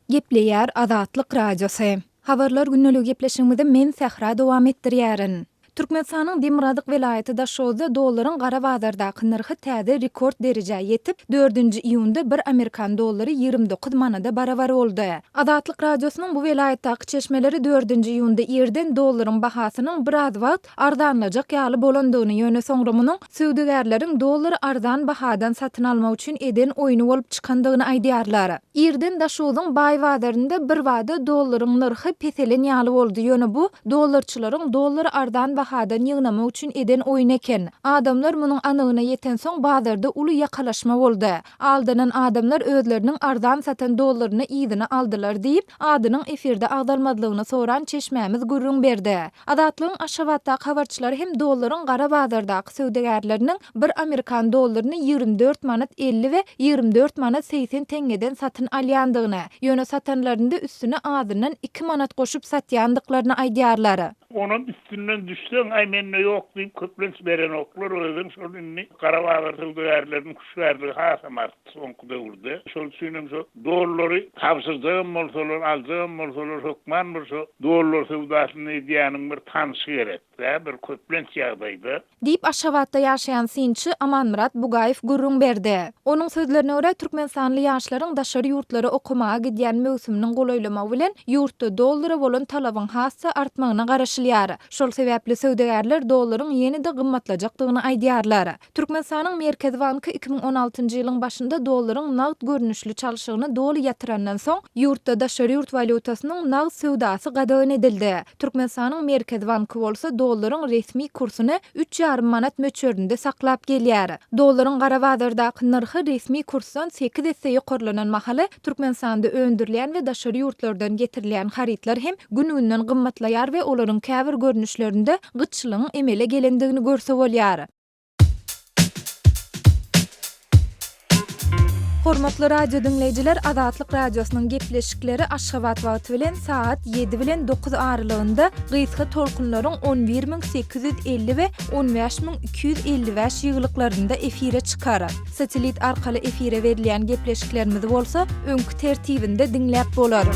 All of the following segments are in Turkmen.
Gepleýär Azatlyk Radiosu. Habarlar günnälik gepleşigimizde men Sahra dowam etdirýärin. Türkmenistanyň Demiradyk welaýaty Daşowda dollaryň gara bazardaky narhy täze rekord derejä ýetip 4-nji iýunda 1 Amerikan dollary 29 manada barabar boldy. Azatlyk Radiosynyň bu welaýatdaky çeşmeleri 4-nji iýunda ýerden dollaryň bahasynyň biraz wagt arzanlajak ýaly bolandygyny ýöne soňramynyň söwdegärleriň dollary arzan bahadan satyn almak üçin eden oýuny bolup çykandygyny aýdýarlar. Ýerden Daşowdyň baý bazarynda bir wada dollaryň narhy peselen ýaly boldy. Ýöne bu dollarçylaryň dollary arzan bahadan ýygnamak üçin eden oýun eken. Adamlar munyň anygyna ýeten soň bazarda uly ýakalaşma boldy. Aldanan adamlar özleriniň arzan satan dollaryny ýygyna aldylar diýip adynyň efirde agdalmadlygyny soran çeşmämiz gurrun berdi. Azatlygyň Aşgabatdaky habarçylary hem dollaryň gara bazardaky söwdegärleriniň 1 Amerikan dollaryny 24 manat 50 we 24 manat 80 tengeden satyn alýandygyny, ýöne satanlarynda üstüne adyndan 2 manat goşup satýandyklaryny aýdýarlar. Onun üstünden düşsen ay menne yok deyip köplenç beren oklar özün şol inni Karabağlar'da değerlerin kuşverdi hasamart sonkuda vurdu. Şol suyunum şu dollary tavsızdığım molsolar aldığım molsolar hokman bolsa dollar sevdasyny edýäniň bir tanysy gerekdi. Bir köplenç ýagdaýda. Diýip Aşgabatda ýaşaýan synçy Amanmurat Bugaýew gurrun berdi. Onuň sözlerine görä Türkmenistanly ýaşlaryň daşary ýurtlara okumaga gidýän möwsüminiň golaýlama bilen ýurtda dollara bolan talabyň hassa artmagyna garaşylýar. Şol sebäpli söwdegärler dollaryň ýene-de gymmatlajakdygyny aýdýarlar. Türkmenistanyň Merkezi Banky 2016-njy ýylyň başynda dollaryň nagd görnüşli çalyşygyny doly ýatyrandan soň ýurtda daşary ýurt valyutasynyň nagd söwdasy gadagan edildi. Türkmenistanyň Merkezi Banky bolsa dollaryň resmi kursyny 3,5 manat möçberinde saklap gelýär. Dollaryň gara bazardaky narhy resmi kursdan 8 esse ýokarlanan mahaly Türkmenistanda öndürilen we daşary ýurtlardan getirilen haritler hem gün-günden gymmatlaýar we olaryň käbir görnüşlerinde gyçylygyň emele gelendigini görse bolýar. Hormatly radio dinleyijiler, Azatlyk Radiosynyň gepleşikleri Aşgabat wagty bilen saat 7 bilen 9 aralygynda gysga tolkunlaryň 11850 we 15255 ýyglyklarynda efire çykar. Satelit arkaly efire berilýän gepleşiklerimiz bolsa öňkü tertibinde dinläp bolar.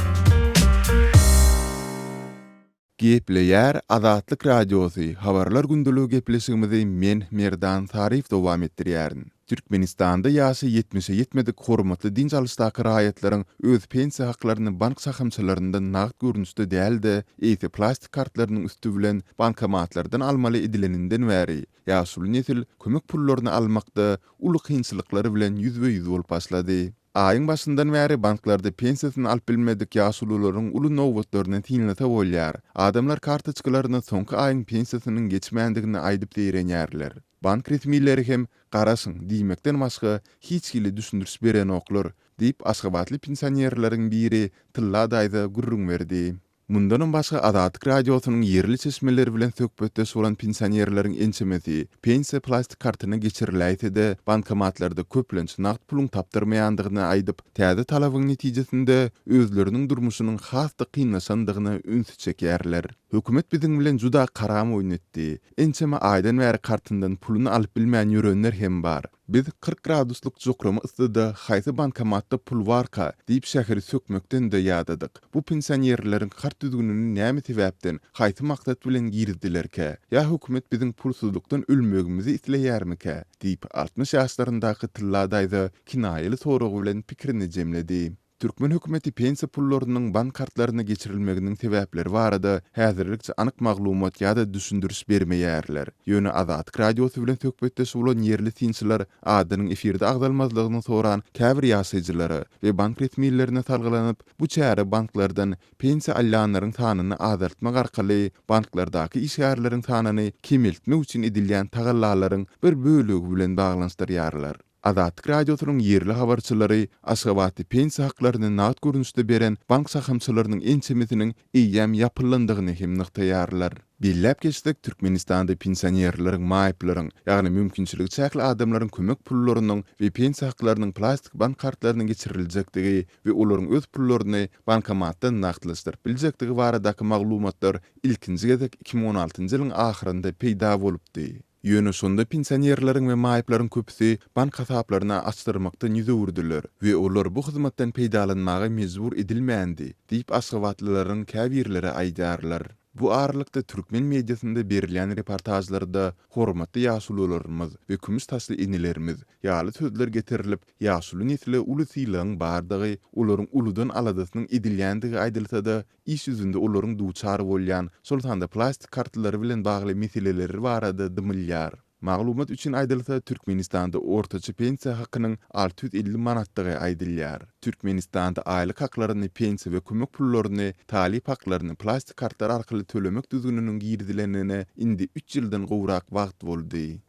Gepleýär Azatlyk Radiosu. Habarlar gündelik gepleşigimizi men Merdan Tarif dowam etdirýärin. Türkmenistanda ýaşy 70-e ýetmedik hormatly din çalyşdaky raýatlaryň öz pensiýa haklaryny bank sahamçylaryndan nagd görnüşde däldi, eýse plastik kartlarynyň üstü bilen bankomatlardan almaly edileninden bäri ýaşuly nesil kömek pullaryny almakda uly kynçylyklary bilen ýüzbe-ýüz bolup başlady. Aýyň başyndan bäri banklarda pensiýasyny alyp bilmedik ýaşulylaryň uly nowbatlaryny tinlete bolýar. Adamlar kartoçkalaryny soňky aýyň pensiýasynyň geçmändigini aýdyp diýenýärler. Bank resmiýetleri hem garaşyň diýmekden başga hiç kili düşündürüş beren oklar diýip Aşgabatly pensionerleriň biri Tylla daýda gurrun berdi. Mundan başga Azatlyk Radiosynyň ýerli çeşmeleri bilen söhbetde bolan pensionerleriň ençemesi pensiýa plastik kartyny geçiriläýse-de bankomatlarda köplenç nagd puluň tapdyrmaýandygyny aýdyp, täze talabyň netijesinde özleriniň durmuşynyň hasda kynlaşandygyny üns çekýärler. Hökümet biziň bilen juda karam oýnatdy. Ençeme aýdan bäri kartyndan puluny alyp bilmeýän ýörenler hem bar. Biz 40 gradusluk jokrama ısıda haýsy bankomatda pul barka diýip şäheri sökmekden de ýadadyk. Bu pensionerleriň kart düzgünini näme sebäpden haýsy maksat bilen girdilerke? Ya hökümet biziň pulsuzlukdan ölmegimizi isleýärmike? Diýip 60 ýaşlaryndaky Tylla daýda kinaýaly soragy bilen pikirini jemledi. Türkmen hökümeti pensiýa pullarynyň bank kartlaryna geçirilmeginiň sebäpleri barada häzirlikçe anyk maglumat ýa-da düşündürüş bermeýärler. Ýöne Azatlyk Radiosy bilen söhbetde bolan ýerli tinçiler adynyň efirde agdalmazlygyny soran käbir ýaşaýjylary we bank resmiýetlerine salgylanyp bu çäre banklardan pensiýa alýanlaryň sanyny azaltmak arkaly banklardaky işgärleriň sanyny kemeltmek üçin edilýän tagallalaryň bir bölegi bilen baglanşdyrýarlar. Azatlyk Radiosynyň ýerli habarçylary Aşgabatda pensiýa haklaryny nagd görnüşde beren bank sahamçylarynyň ençemesiniň eýem ýapylandygyny hem nyktaýarlar. Billep geçdik Türkmenistanda pensionerleriň maýyplaryň, ýagny mümkinçiligi çäkli adamlaryň kömek pullarynyň we pensiýa haklarynyň plastik bank kartlaryna geçiriljekdigi we olaryň öz pullaryny bankomatdan nagdlaşdyryp biljekdigi baradaky maglumatlar ilkinji gezek 2016-njy ýylyň ahyrynda peýda bolupdy. Ýöne şonda pensionerlaryň we maýyplaryň köpüsi bank hasaplaryna açdyrmakdan ýüze urdular we olar bu hyzmatdan peýdalanmagy mejbur edilmändi diýip Aşgabatlylaryň käbirleri aýdarlar. Bu aralykda türkmen mediasynda berilýän reportajlarda hormatly ýaşulylarymyz we kümüs taşly inilerimiz ýaly sözler getirilip ýaşuly nesile ulysylygyň bardygy olaryň uludan aladasynyň edilýändigi aýdylsa-da iş ýüzünde olaryň duçar bolýan şoltanda plastik kartlary bilen bagly meseleleri barada dymylýar. Maglumat üçün aýdylsa Türkmenistanda ortaça pensiya hakynyň 650 manatdygy aýdylýar. Türkmenistanda aýlyk haklaryny, pensiya we kömek pullaryny, talip haklaryny plastik kartlar arkaly tölemek düzgününiň girdilenine indi 3 ýyldan gowrak wagt boldy.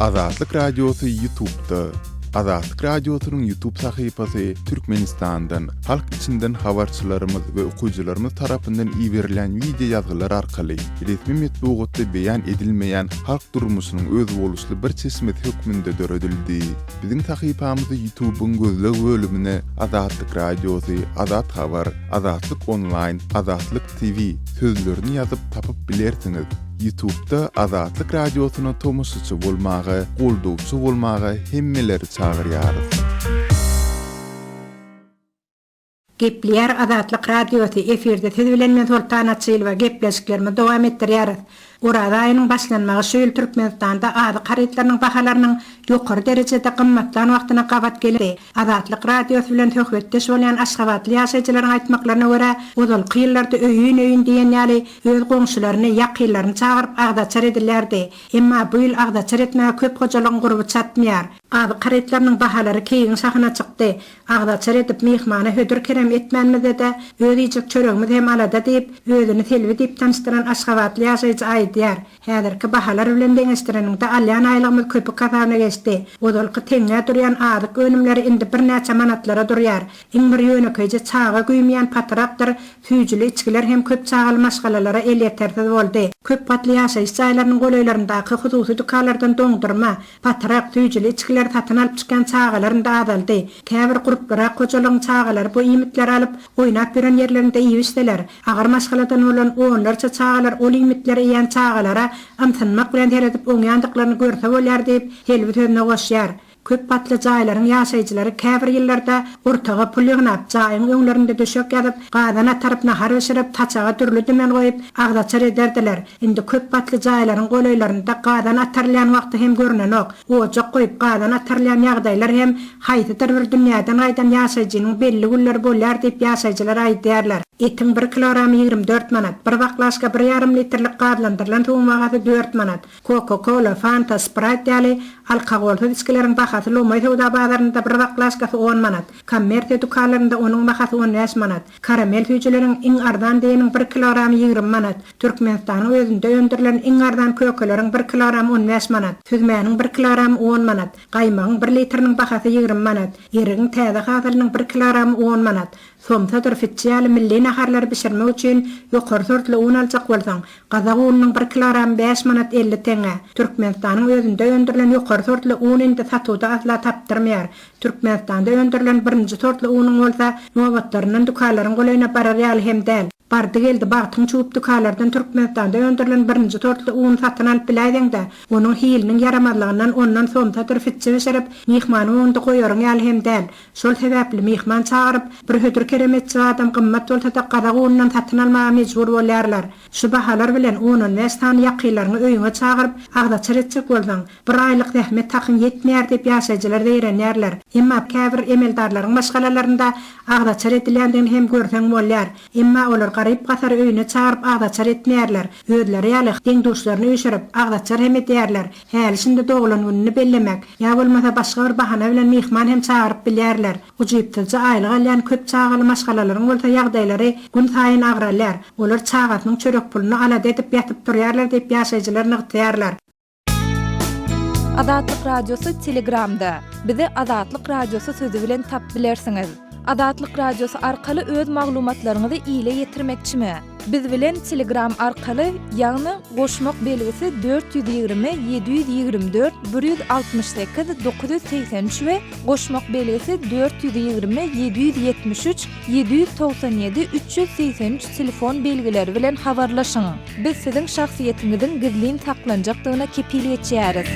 Azatlyk Radiosu YouTube'da. Azatlyk Radiosynyň YouTube sahypasy Türkmenistandan, halk içinden habarçylarymyz we okuwçylarymyz tarapyndan iýerilen video ýazgylar arkaly resmi metbuatda beýan edilmeýän halk durmuşynyň öz boluşly bir çeşmet hökmünde döredildi. Biziň sahypamyzy YouTube'un gözleg bölümine Azatlyk Radiosy, Azat Habar, Azatlyk Online, Azatlyk TV sözlerini ýazyp tapyp bilersiňiz. YouTube'da Azatlyk Radiosyna tomoşaçy bolmagy, goldowçy bolmagy hemmeleri çagyrýar. Gepler Azatlyk Radiosu efirde tezbilenmen Sultanaçyl we gepleşiklerimi dowam etdirýär. Orada aýynyň başlanmagy şöýül Türkmenistanda ady garytlarynyň bahalarynyň ýokary derejede gymmatlan wagtyna gabat geldi. Azatlyk Radiosu bilen töhbetdeş bolýan Aşgabatly ýaşaýjylaryň aýtmaklaryna görä, ozalky ýyllarda öýün diýen ýaly öz goňşularyny, ýakylaryny çagyryp agdaçar edilýärdi. Emma bu ýyl agdaçar etmäge köp hojalygyň guruby çatmaýar. Ady garytlarynyň bahalary keýiň sahyna çykdy. Agdaçar edip mehmana hödür kerem etmänmede öz ýejek çöregimiz hem alada diýip özüni telbi diýip tanıştyran Aşgabatly ýaşaýjy aýdýar. Häzirki bahalar bilen deňeşdireninde alýan aýlygymyz köpük kazabyna geçdi. Odalky teňe durýan adyk önümleri indi bir näçe manatlara durýar. Iň bir ýönekeje çaga güýmeýän patrakdyr, süýjüli içkiler hem köp çagaly maşgalalara el ýetersiz boldy. Köp patly ýaşaýyş jaýlarynyň goleýlaryndaky hususy dukanlardan doňdurma, patrak, süýjüli içkiler satyn alyp çykan çagalarynda azaldy. Käbir gruplara koçalyň çagalary bu imitleri alyp oýnap beren ýerlerinde ýeýişdiler. Agar maşgaladan bolan onlarça çagalar ol imitleri ýan çagalara amsanmak bilen teredip oňýandyklaryny görse bolýar diýip helbi sözüne goşýar. Köp patly jaýlaryň ýaşaýjylary käbir ýyllarda ortaga pul ýygnap, jaýyň öňlerinde döşek ýazyp, gadan atarıp nahar öşürip, taçaga türlü dimen goýup, agdaçar ederdiler. Indi köp patly jaýlaryň goleýlarynda gadan atarlayan wagty hem görnenok. Ojak goýup gadan atarlayan ýagdaýlar hem haýsydyr bir dünýäden gaýdan ýaşaýjynyň belli günleri bolýar diýip ýaşaýjylar aýdýarlar. Etin 1 kilogramy 24 manat, bir baklaşka 1,5 litrlik gadlandyrylan tuğum bagasy 4 manat. Coca-Cola, Fanta, Sprite ýaly alkogolsuz içkileriň bahasy Lomay Sowda bazarynda bir baklaşkasy 10 manat. Kommersiýa dukanlarynda onuň bahasy 15 manat. Karamel süýjüleriň iň ardan diýeniň 1 kilogramy 20 manat. Türkmenistanyň özünde öndürilen iň ardan kökeleriň 1 kilogramy 15 manat. Süzmäniň 1 kilogramy 10 manat. Gaýmagyň 1 litriniň bahasy 20 manat. Ýerigiň täze hasylynyň 1 kilogramy 10 manat. Somsa dörfitçiýaly milli naharlar bişirmek üçin ýokary sortly un aljak bolsaň, gazak unynyň 1 kilogramy 5 manat 50 teňe. Türkmenistanyň özünde öndürilen ýokary sortly un indi satywda asla tapdyrmaýar. Türkmenistanda öndürilen birinji sortly unyň bolsa, nowatlarynyň dukanlaryň goleýine barar ýaly hem däl. Bardy geldi bagtyň çuwup dukanlardan Türkmenistanda öndürilen birinji sortly un satyn alyp biläýdiň-de, onuň hiliniň yaramazlygyndan ondan somsa dörfitçi bişirip, mehmany onda goýaryň ýaly hem däl. Şol sebäpli mehman çagyryp, bir hödür keremetçi adam gymmat bolsa da gazak unundan satyn almaga mejbur bolýarlar. Şu bahalar bilen onun we stan ýakylaryny öýüňe çagyryp, agdaçar etjek bolsaň, bir aýlyk zähmet takyn ýetmeýär diýip ýaşaýjylar beýrenýärler. Emma käbir emeldarlaryň maşgalalarynda agdaçar edilýändigini hem görseň bolýar. Emma olar garyp gasar öýüne çagyryp agdaçar etmeýärler. Özleri ýaly deňdoşlaryny öýşürip agdaçar hem edýärler. Häli şinde doglan gününi bellemek, ýa bolmasa başga bir bahana bilen mehman hem çagyryp bilýärler. Ujypdyja aýlyk alýan köp çagaly maşgalalaryň bolsa ýagdaýlary gün saýyn agralýar. Olar çagatynyň çörek puluny alada edip ýatyp durýarlar diýip ýaşaýjylar nygtýarlar. Azatlyk Radiosu Telegramda. Bizi Azatlyk Radiosu sözü bilen tap bilersiňiz. Azatlyk Radiosu arkaly öz maglumatlaryňyzy ýyla ýetirmekçimi? Biz bilen Telegram arkaly ýagny goşmak belgisi 420 724 168 983 we goşmak belgisi 420 773 797 383 telefon belgileri bilen habarlaşyň. Biz siziň şahsiýetiňizin gizlin saklanjakdygyna kepillik etýäris.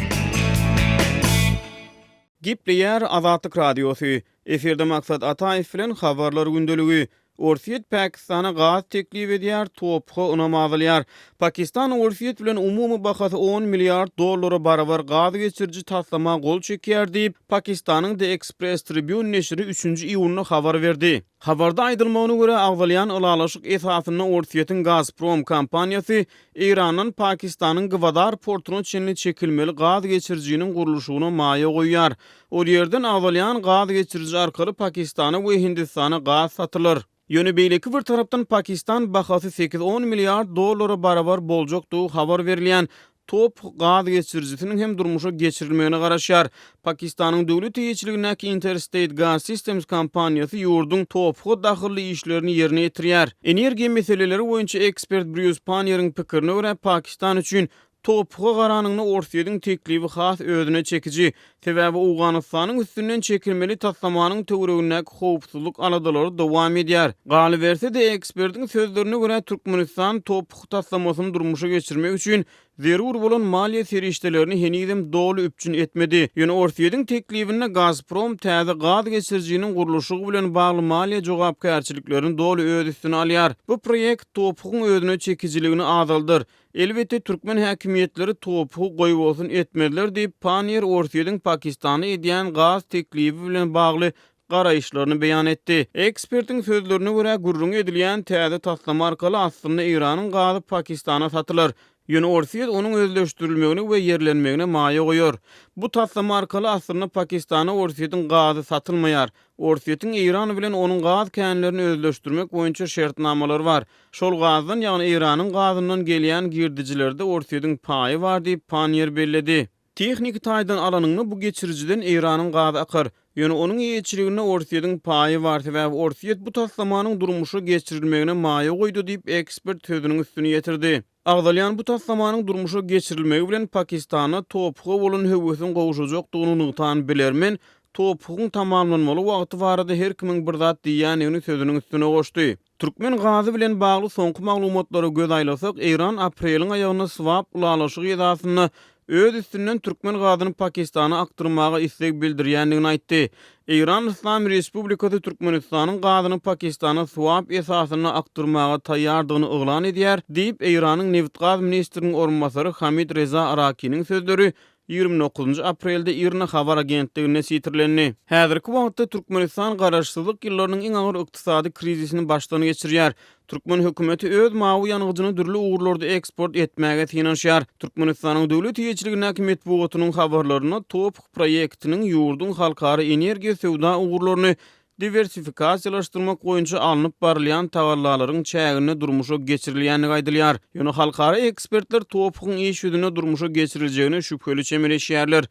Gepleýär Azatlyk radiosu. Eferde maksat Ataýew bilen habarlar gündöligi. Orsiýet Pakistana gaz teklip edýär, topga unamazylýar. Pakistan Orsiýet bilen umumy bahasy 10 milliard dollara barabar gaz geçirji taslama gol çekýär diýip Pakistanyň The Express Tribune neşri 3-nji iýulyny habar berdi. Habarda aýdylmagyna görä agzalyan ulalaşyk esasyna Orsiýetiň Gazprom kompaniýasy Iranyň Pakistanyň Gwadar portuny çenli çekilmeli gaz geçirjiniň guruluşyna maýa goýýar. O ýerden agzalyan gaz geçirji arkaly Pakistana we Hindistana gaz satylyr. Ýöne beýleki bir tarapdan Pakistan bahasy 8-10 milliard dollara barabar boljokdygy habar berilýän top gaz geçirjisiniň hem durmuşa geçirilmegine garaşýar. Pakistanyň döwlet ýeçiligindäki Interstate Gas Systems kompaniýasy ýurduň topga dahilly işlerini ýerine ýetirýär. Energiýa meseleleri boýunça ekspert Bruce Pannier'in pikirine görä Pakistan üçin topga garanyny Orsiýetiň teklibi has özüne çekiji. Sebäbi Awganystanyň üstünden çekilmeli taslamanyň töweregindäki howpsuzlyk aladalary dowam edýär. Galy berse-de ekspertiň sözlerine görä Türkmenistan topga taslamasyny durmuşa geçirmek üçin zerur bolan maliýe serişdelerini henizem dolu üpçün etmedi. Ýöne Orsiýetiň teklibine Gazprom täze gaz geçirjiniň guruluşy bilen bagly maliýe jogapkärçiliklerini dolu öz üstüne alýar. Bu proýekt topgyň özüne çekijiligini azaldyr. Elbette Türkmen häkimiýetleri topgy goýup bolsun etmediler diýip Panier Orsiýetiň Pakistana edýän gaz teklibi bilen bagly garaýşlaryny beýan etdi. Ekspertiň sözlerine görä gurrun edilýän täze taslama arkaly aslynda Iranyň gazy Pakistana satylar. Ýöne Orsiýet onuň özleşdirilmegine we ýerlenmegine maýa goýar. Bu taslama arkaly aslynda Pakistana Orsiýetiň gazy satylmaýar. Orsiýetiň Iran bilen onuň gaz känlerini özleşdirmek boýunça şertnamalary bar. Şol gazdan, ýagny Iranyň gazyndan gelýän girdijilerde Orsiýetiň paýy bar diýip Panier belledi. Tehnik taýdan alanyny bu geçirjiden Iranyň gazy akar. Ýöne onuň ýeçiligine Orsiýetiň paýy bar we Orsiýet bu taslamanyň durmuşa geçirilmegine maýa goýdy diýip ekspert sözüniň üstüne ýetirdi. Agzalyan bu taslamanyň durmuşa geçirilmegi bilen Pakistana topga bolan höwüsün gowuşajakdygyny nyktan bilermen, topgyň tamamlanmaly wagty barada her kimiň bir zat diýýänini sözüniň üstüne goşdy. Türkmen gazy bilen bagly soňky maglumatlary göz aýlasak, Iran apreliň aýagyna swap ulalaşygy edasyny öz üstünden Türkmen gazyny Pakistana aktyrmaga istek bildirýändigini aýtdy. Iran Islam Respublikasy Türkmenistanyň gazyny Pakistana swap esasyna aktyrmaga taýýardygyny oglan edýär diýip Iranyň neft gaz ministriniň orunmasary Hamid Reza Arakiniň sözleri 29 aprelde Irna habar agentligine sitirlendi. Häzirki wagtda Türkmenistan garaşsyzlyk ýyllarynyň iň agyr ykdysady krizisini başdan geçirýär. Türkmen hökümeti öz mawy ýanygyjyny dürli uğurlarda eksport etmäge finansiýar. Türkmenistanyň döwlet ýeçiligindäki medeniýetiň habarlaryna top proýektiniň ýurdun halkara energiýa sowda uğurlaryny diversifikasiýalaşdyrmak boýunça alınıp barylýan tawarlaryň çägini durmuşa geçirilýändigi aýdylýar. Ýöne halkara ekspertler topgyň iş ýüzüne durmuşa geçirilýäni şüpheli çemereşýärler.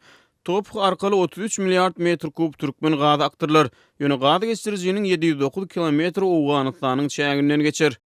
Top arkaly 33 milliard metr kub Türkmen gazy aktyrlar. Ýöne gazy geçirjiniň 709 kilometr Awganystanyň çäginden geçer.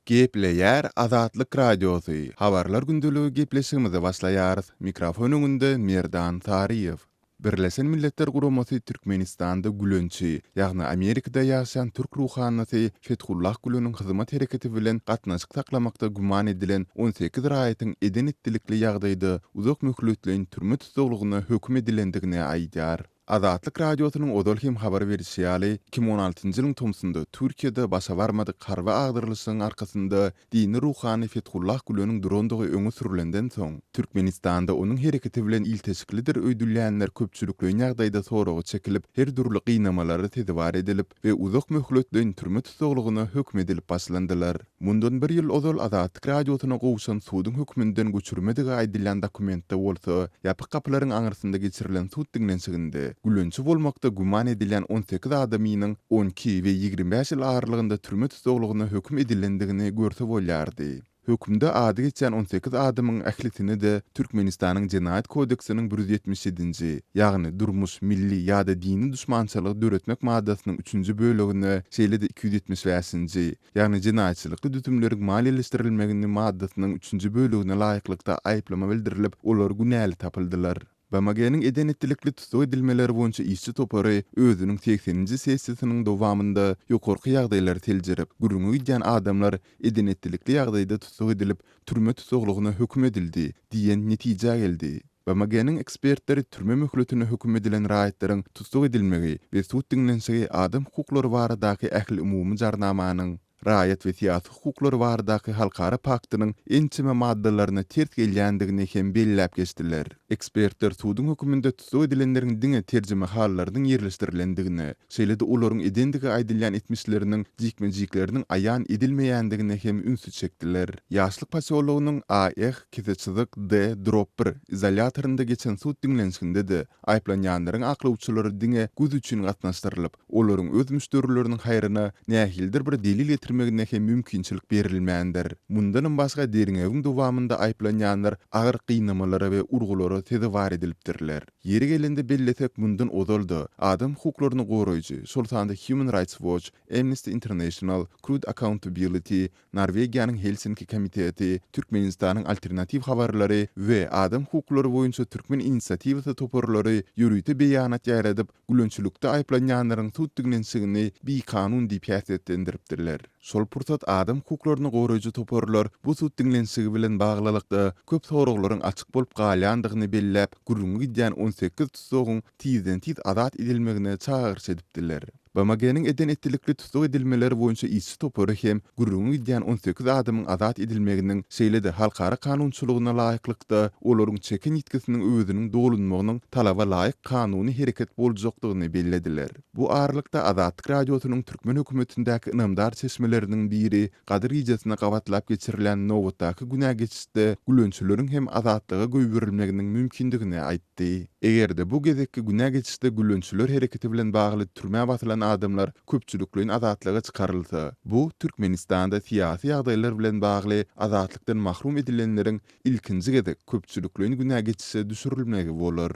Gepleýär Azatlyk radiosu. Habarlar gündöligi gepleşigimizi başlaýarys. Mikrofon öňünde Merdan Taryýew. Birleşen Milletler Guramasy Türkmenistanda gülönçi, ýagny Amerikada ýaşaýan türk ruhanasy Fethullah Güleniň hyzmat hereketi bilen gatnaşyk saklamakda guman edilen 18 raýatyň eden etdilikli ýagdaýda uzak möhletleň türme tutulgyna hökm edilendigine aýdýar. Azatlyk radiosynyň odol hem habar berýäli 2016-njy ýylyň tomsunda Türkiýede başa barmady karwa agdyrlyşynyň arkasynda dini ruhany Fethullah Güleniň durondygy öňe sürülenden soň Türkmenistanda onuň hereketi bilen ilteşiklidir öýdülýänler köpçülikli ýagdaýda soragy çekilip her durly gynamalara tedbir edilip we uzak möhletleň türme tutulgyna hökm edilip başlandylar. Mundan bir ýyl odol Azatlyk radiosyna gowşan suwdyň hökmünden göçürmedigi aýdylýan dokumentde bolsa ýapyk kapylaryň aňyrsynda geçirilen suw diňlenşiginde gülönçi bolmakda guman edilen 18 adamynyň 12 we 25 ýyl aralygynda türme tutulgyna hökm edilendigini görse bolýardy. Hökümde ady geçen 18 adamyň ählitini de Türkmenistanyň Jenaýat kodeksiniň 177-nji, ýagny durmuş, milli ýa-da dini düşmançylygy döretmek maddasynyň 3-nji bölegine şeýle-de 275-nji, ýagny jenaýatçylykly dütümleriň maliýeleşdirilmegini maddasynyň 3-nji bölegine laýyklykda aýplama bildirilip, olar günäli tapyldylar. BMG'nin eden ettilikli tutuq edilmeleri boyunca işçi topary özünün 80-nji sessiyasının dowamında ýokarky ýagdaýlary teljerip, gürüňe gidýän adamlar eden ettilikli ýagdaýda tutuq edilip, türme tutuglygyna höküm edildi diýen netije geldi. BMG'nin ekspertleri türme möhletine höküm edilen raýatlaryň tutuq edilmegi we sud dinlenşigi adam hukuklary baradaky ähli umumy jarnamanyň Raýat we siyasi hukuklary baradaky halkara paktynyň ençime maddalaryna ters gelýändigini hem belläp geçdiler. Ekspertler sudyň höküminde tutuq edilenleriň diňe terjime hallarynyň ýerleşdirilendigini, şeýle-de olaryň edendigi aýdylýan etmişleriniň jikme-jikleriniň aýan edilmeýändigini hem ünsüz çekdiler. Ýaşlyk pasiologynyň A.H. Keseçilik D. Dropper izolatorynda geçen sud dinlenşiginde de aýplanýanlaryň aklawçylary diňe göz üçin gatnaşdyrylyp, olaryň öz müşterileriniň haýryna nähildir bir delil getirmegine hem mümkinçilik berilmändir. Mundan başga deriňewiň dowamında aýplanýanlar agyr gynamalara we urgulary tezi var edilipdirler. Yeri gelende belletek mundan odoldy. Adam hukuklaryny goraýjy, şol sanda Human Rights Watch, Amnesty International, Crude Accountability, Norwegiýanyň Helsinki komiteti, Türkmenistanyň alternativ habarlary we adam hukuklary boýunça Türkmen inisiatiwasy toparlary ýürüýte beýanat ýaradyp, gülünçülükde aýplanýanlaryň sud dinlenşigini bir kanun diýip häsiýetlendiripdirler. Şol pursat adam hukuklaryny goraýjy toparlar bu sud dinlenşigi bilen baglylykda köp soraglaryň açyk bolup galýandygyny belläp, gürüňe gidýän 18 tutugyň tiz azat edilmegine çağırış edipdiler. BMG'nin eden ettilikli tutuq edilmeleri boyunca işçi topary hem gürüňe gidýän 18 adamyň azat edilmeginiň şeýle-de halkara kanunçylygyna laýyklykda olaryň çekin ýetkisiniň özüniň dolunmagynyň talaba laýyk kanuny hereket boljakdygyny bellediler. Bu aralykda Azatlyk radiosynyň Türkmen hökümetindäki ynamdar seçmeleriniň biri Gadir ýejesine gawatlap geçirilen nowatdaky günä geçişde gülünçüleriň hem azatlyga göýberilmeginiň mümkindigini aýtdy. Egerde bu gezekki günä geçişde gülünçüler hereketi bilen bagly türme batylan adamlar köpçüliklüň azatlyga çykarylsa, bu Türkmenistanda siyasi ýagdaýlar bilen bagly azatlykdan mahrum edilenleriň ilkinji gezek köpçüliklüň günä geçişe düşürilmegi bolar.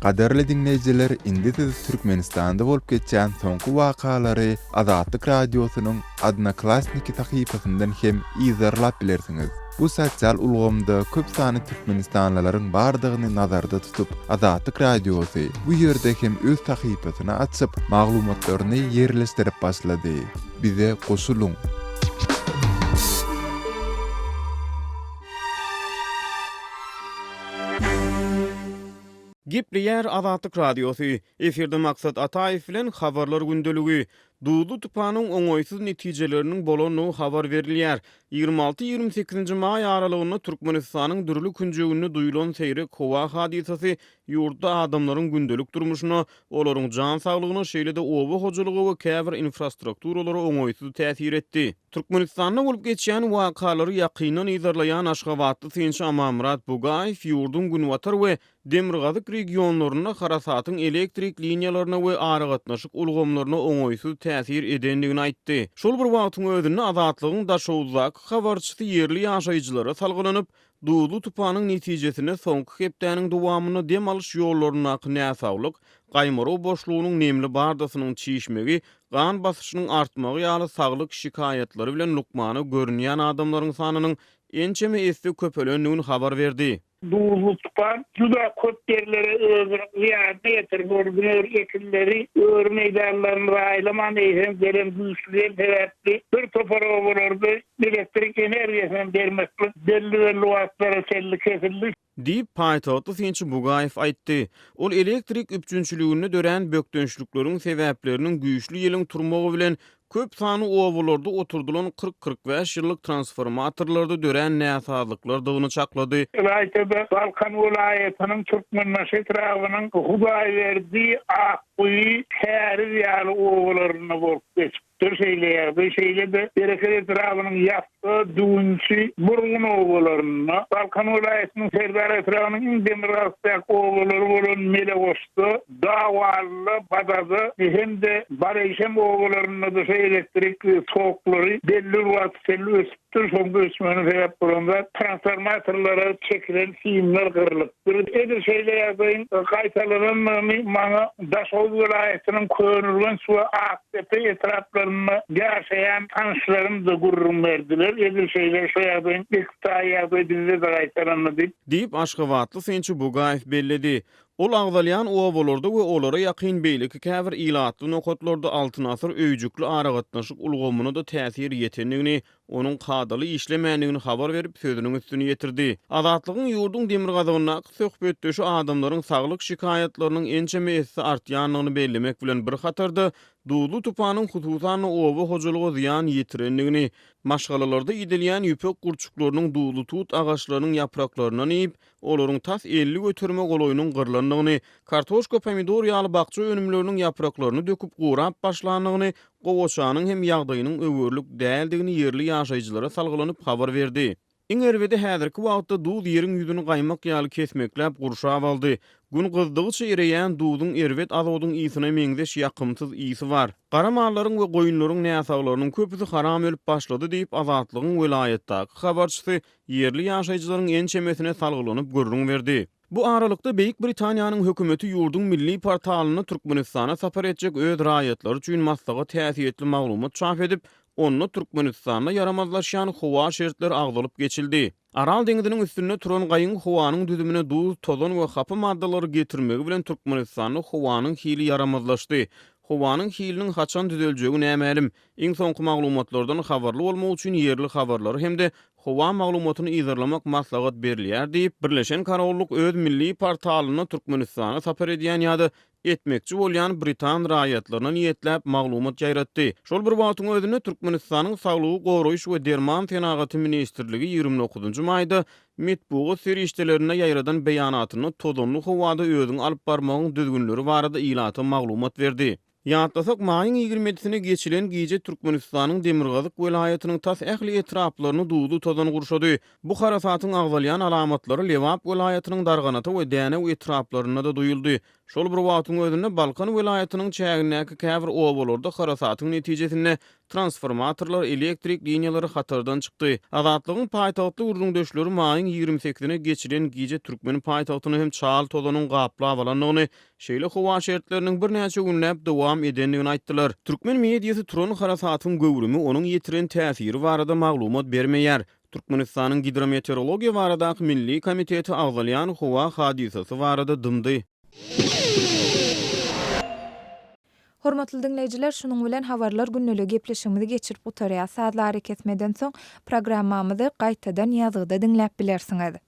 Kaderli dinleyijiler, indi siz Türkmenistanda bolup geçen soňky wakalary Azatlyk radiosynyň Odnoklassniki sahypasyndan hem izarlap bilersiňiz. Bu sosial ulgamda köp sany Türkmenistanlylaryň bardygyny nazarda tutup, Azatlyk radiosy bu ýerde hem öz sahypasyny açyp, maglumatlaryny ýerleşdirip başlady. Bize goşuluň. Gepleýär Azatlyk radiosy, eferde maksat Ataýew bilen habarlar gündeligi. Dudu tupanyň oňoýsuz netijeleriniň bolanyny habar berilýär. 26-28 may aralygyna Türkmenistanyň dürli künjegini duýulan seyre kowa hadisasy ýurtda adamlaryň gündelik durmuşyna, olaryň jan saglygyna şeýle-de oba hojalygy we käbir infrastrukturalary oňoýsuz täsir etdi. Türkmenistanda bolup geçýän wakalary ýakynan izarlaýan Aşgabatly Sençi Amamrat Bugaýew ýurdun Günwatar we Demirgazyk regionlaryna harasatyň elektrik liniýalaryna we aragatnaşyk ulgamlaryna oňoýsuz täsir edendigini aýtdy. Şol bir wagtyň özünde azatlygyň daşowuzak habarçysy ýerli ýaşaýjylara salgylanyp, duýulu tupanyň netijesine soňky hepdäniň dowamyny dem alyş ýollaryna näsaglyk, gaýmaro boşlugynyň nemli bardasynyň çiýişmegi, gan basyşynyň artmagy ýaly saglyk şikayatlary bilen lukmany görünýän adamlaryň sanynyň ençeme esli köpelendigini habar berdi. Duýulu tupan juda köp yerlere ýardy ýetirýär, ekilleri öwür meýdanlaryny raýlaman eýsem gelen güýçlüler sebäpli bir topara bolardy, elektrik energiýasyny bermekle delli we luwatlara selli kesildi. Diýip paýtagty Sençi Bugaýew aýtdy. Ol elektrik üpjünçiligini dören bökdönçlükleriň sebäpleriniň güýçlü ýylyň turmagy bilen köp sany owalarda oturdulan 40-45 ýyllyk transformatorlarda dören näsazlyklar dygyny çaklady. Raýatda Balkan welaýatynyň Türkmenbaşy etrawynyň Hudaý berdi, Akbuy, Härir ýaly owalaryna bolup geçipdi. öptür şeyle de bereket etrafının yaptığı düğünçü burgun oğullarına Balkan vilayetinin Serdar etrafının Demirasyak oğulları olan Mele Ostu davalı badadı hem de Barayşem oğullarına da elektrik soğukları belli vatseli öptür son göçmenin sebep bulundu. Transformatorlara çekilen siyimler kırılıktır. Edir şeyle yazayın kaytaların bana Daşol vilayetinin köyünürgen su AKP etraflarına yaşayan tanışlarım da gururun verdiler. Edir şeyle şu yazayın iktidar yazaydı da kaytalarına deyip Aşgabatlı Sençi Bugayev belledi. Ol agdalyan owalarda we olara ýakyn beýleki käbir ilatly nokatlarda altyn asır öýjükli aragatnaşyk ulgamyna da täsir ýetendigini, onuň kadaly işlemändigini habar berip sözüniň üstüne ýetirdi. Azatlygyň ýurdun Demirgazyna söhbetdeşi adamlaryň saglyk şikaýatlarynyň ençemesi artýanlygyny bellemek bilen bir hatarda Duğlu tupanyň hususan owa hojalyga ziýan ýetirendigini, maşgalalarda idilýän ýüpek gurçuklarynyň duğlu tut agaçlarynyň ýapraklaryndan ýyp, olaryň tas 50 götürme goloýunyň gyrlandygyny, kartoşka, pomidor ýaly bakça önümleriniň ýapraklaryny döküp gurap başlandygyny, gowaçanyň hem ýagdaýynyň öwürlük däldigini ýerli ýaşaýjylara salgylanyp habar berdi. Iňerwede häzirki wagtda duğ ýeriň ýüzüni gaýmak ýaly kesmekläp gurşap aldy. Gün gızdygyça ereýän duğdyň erwet azodyň ýysyna meňzeş ýakymsyz ýysy bar. Garamallaryň we goýunlaryň näsaglarynyň köpüsi haram ölüp başlady diýip Azatlygyň vilayetdaky habarçysy ýerli ýaşaýjylaryň ençemesine salgylanyp görüň berdi. Bu aralykda Beýik Britaniýanyň hökümeti ýurdun milli portalyny Türkmenistana sapar etjek öz raýatlary üçin maslaga täsirli maglumat çap edip, onu Türkmenistana yaramazlaşan howa şertleri agdalyp geçildi. Aral deňiziniň üstünde turan gaýyň howanyň düzümine duz, tozan we hapy maddalary getirmegi bilen Türkmenistanyň howanyň hili yaramazlaşdy. Howanyň hiliniň haçan düzeljegi nämelim? Iň soňky maglumatlardan habarly bolmak üçin ýerli habarlary hemde howa maglumatyny izarlamak maslahat berilýär diýip Birleşen Kararluk öz milli portalyny Türkmenistana sapar edýän ýa-da etmekçi bolýan Britan raýatlaryna niýetläp maglumat ýaýratdy. Şol bir wagtyň özünde Türkmenistanyň Saglygy goraýyş we derman tenaгаty ministrligi 29-njy maýda metbuat serişdelerine ýaýradan beýanatyny tozonly howada özüň alyp barmagyň düzgünleri barada ýylaty maglumat berdi. Ýatlasak maýyň 27-sine geçilen giýje Türkmenistanyň Demirgazyk welaýatynyň tas ähli etraplaryny duýdy tozan gurşady. Bu harasatyň agdalýan alamatlary Lewap welaýatynyň darganaty we däne etraplaryna da duýuldy. Şol bir wagtyň özünde Balkan welaýatynyň çägindäki käbir owalarda harasatyň netijesinde transformatorlar, elektrik liniýalary hatardan çykdy. Azatlygyň paýtagtly urdun döşleri maýyň 28-sine geçilen giýje Türkmen paýtagtyny hem çal tozanyň gaplap alanlygyny, şeýle howa şertleriniň bir näçe günläp dowam edenligini aýtdylar. Türkmen mediýasy turan harasatyň göwrümi onuň ýetiren täsiri barada maglumat bermeýär. Türkmenistanyň hidrometeorologiýa baradaky milli komiteti agdalýan howa hadisasy barada dymdy. Hormatly dinleýijiler, şunun bilen habarlar günneligi gepleşigimizi geçirip utarýar. Saatlary kesmeden soň programmamyzy gaýtadan ýazgyda dinläp bilersiňiz.